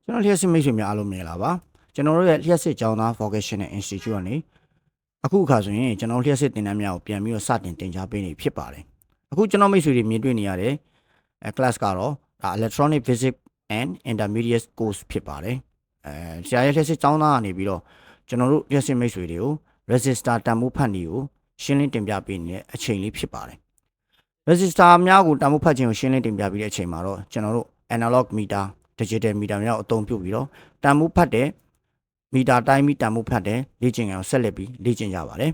ကျွန်တော်လျှက်စစ်မိတ်ဆွေများအားလုံးမြင်လာပါကျွန်တော်တို့ရဲ့လျှက်စစ်ကျောင်းသား Vocational Institute ကနေအခုအခါဆိုရင်ကျွန်တော်လျှက်စစ်သင်တန်းများကိုပြန်ပြီးတော့စတင်တင်ကြားပေးနေဖြစ်ပါတယ်အခုကျွန်တော်မိတ်ဆွေတွေမြင်တွေ့နေရတဲ့class ကတော့ Electronic Physics and Intermediate Course ဖြစ်ပါတယ်ဆရာရဲ့လျှက်စစ်ကျောင်းသားကနေပြီးတော့ကျွန်တော်တို့လျှက်စစ်မိတ်ဆွေတွေကို resistor တန်ဖိုးဖတ်နည်းကိုရှင်းလင်းတင်ပြပေးနေတဲ့အချိန်လေးဖြစ်ပါတယ် resistor များကိုတန်ဖိုးဖတ်ခြင်းကိုရှင်းလင်းတင်ပြပေးတဲ့အချိန်မှာတော့ကျွန်တော်တို့ analog meter digital meter များကိုအသုံးပြုပြီးတော့တန်ဖိုးဖတ်တဲ့ meter တိုင်းပြီးတန်ဖိုးဖတ်တဲ့လေ့ကျင့်ခန်းကိုဆက်လက်ပြီးလေ့ကျင့်ကြပါတယ်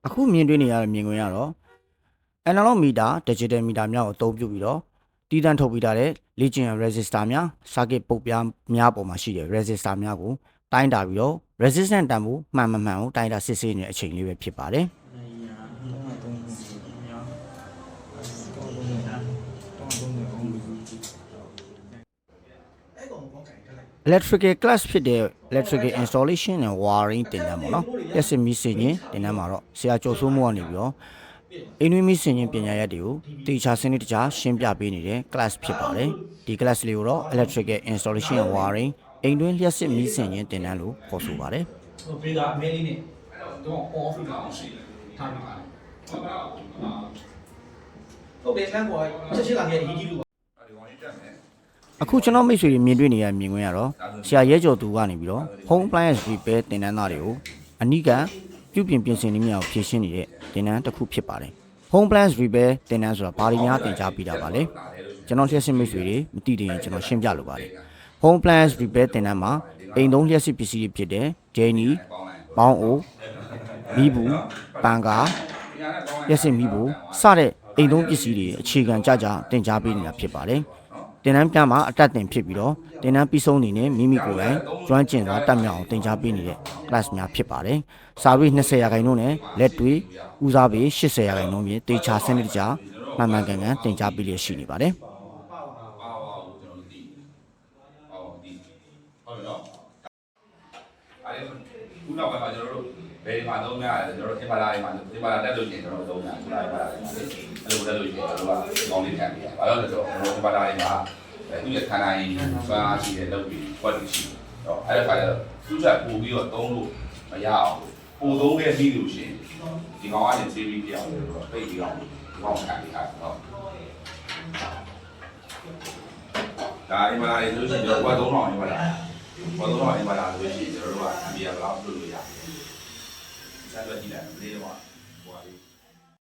အခုမြင်တွေ့နေရတဲ့မြင်ကွင်းကတော့ analog meter digital meter များကိုအသုံးပြုပြီးတော့တည်တံ့ထုတ်ပေးထားတဲ့လေ့ကျင့်ရန် resistor များ circuit ပုတ်ပြားများပေါ်မှာရှိတဲ့ resistor များကိုတိုင်းတာပြီးတော့ resistance တန်ဖိုးမှန်မမှန်ကိုတိုင်းတာစစ်ဆေးနေတဲ့အချိန်လေးပဲဖြစ်ပါတယ်electrical class ဖြစ်တဲ့ electrical installation and wiring တင်တန်းပေါ့နော်လက်စစ်မီးစင်ခြင်းတင်တန်းမှာတော့ဆရာကျော်စိုးမိုးကနေပြီးတော့အင်းနွေးမီးစင်ခြင်းပညာရပ်တွေကိုတေချာစနစ်တကျရှင်းပြပေးနေတဲ့ class ဖြစ်ပါတယ်ဒီ class လေးကိုတော့ electrical installation and wiring အိမ်တွင်းလျှက်စစ်မီးစင်ခြင်းတင်တန်းလို့ခေါ်ဆိုပါတယ်ဘေးကအမဲလေးနဲ့တော့ off လုပ်အောင်ရှိတယ်ထားပြီးပါတယ်ဟုတ်တယ်လမ်းပေါ်ချက်ချင်းလာခဲ့အရေးကြီးလို့အခုကျွန်တော်မိတ်ဆွေတွေမြင်တွေ့နေရမြင်ကွင်းရတော့ဆရာရဲကျော်သူကနေပြီးတော့ home appliance repair တင်တန်းသားတွေကိုအနိကပြုပြင်ပြင်ဆင်နည်းများကိုဖြည့်ရှင်းနေတဲ့တင်တန်းတစ်ခုဖြစ်ပါတယ် home appliance repair တင်တန်းဆိုတာဘာတွေများတင်ကြားပေးတာပါလဲကျွန်တော်လျှက်စစ်မိတ်ဆွေတွေမသိသေးရင်ကျွန်တော်ရှင်းပြလိုပါတယ် home appliance repair တင်တန်းမှာအိမ်သုံးလျှက်စစ်ပစ္စည်းတွေဖြစ်တဲ့ဂျယ်နီပေါင်းအိုမီးဘူးပန်ကာလျှက်စစ်မီးဘူးစတဲ့အိမ်သုံးပစ္စည်းတွေအခြေခံကြကြတင်ကြားပေးနေတာဖြစ်ပါတယ်တင်တန်းပြမှာအတက်တင်ဖြစ်ပြီးတော့တင်တန်းပြီးဆုံးနေနဲ့မိမိကိုယ်တိုင်ကျွမ်းကျင်စွာတက်မြောက်အောင်တင်ကြားပေးနေတဲ့ class များဖြစ်ပါတယ်။စာပေ20%နဲ့လက်တွေ့ဦးစားပေ80%ဖြင့်တေချာစနစ်တကျမှန်မှန်ကန်ကန်တင်ကြားပေးလျက်ရှိနေပါတယ်။ခုနောက်ပိုင်းမှာကျွန်တော်တို့ဘယ်မှာသုံးရတယ်ကျွန်တော်တို့အင်ပါလာတွေမှာအင်ပါလာတက်လို့ရှိရင်ကျွန်တော်တို့သုံးရတယ်ခုနကပါလာတွေမှာလေအဲ့လိုတက်လို့ရှိရင်ကျွန်တော်တို့ကကောင်းလေးခံပြရဘာလို့လဲဆိုတော့ကျွန်တော်အင်ပါလာတွေမှာသူ့ရဲ့ခန္ဓာရည်စွမ်းအားရှိတဲ့လုပ်ပြီးဖွက်ပြီးရှိတော့အဲ့ဒါခါကျတော့သူ့ချက်ပို့ပြီးတော့သုံးလို့မရအောင်ပို့သုံးခဲ့ပြီးလို့ရှိရင်ဒီကောင်ကနေစေးပြီးပြအောင်လို့ပိတ်ပြီးအောင်ဒီကောင်ခံပြီးထားတော့ဒါအင်ပါလာတွေဆိုလို့ရှိရင်ကျွန်တော်က3000အင်ပါလာဘာလို့တော့အင်ပါလာလို့ရှိရင်ကျွန်တော်တို့ကအန်ဒီယာဘလောက်လုပ်လို့ရတယ်။စမ်းတော့ကြည့်လိုက်မလေးတော့ဟိုပါ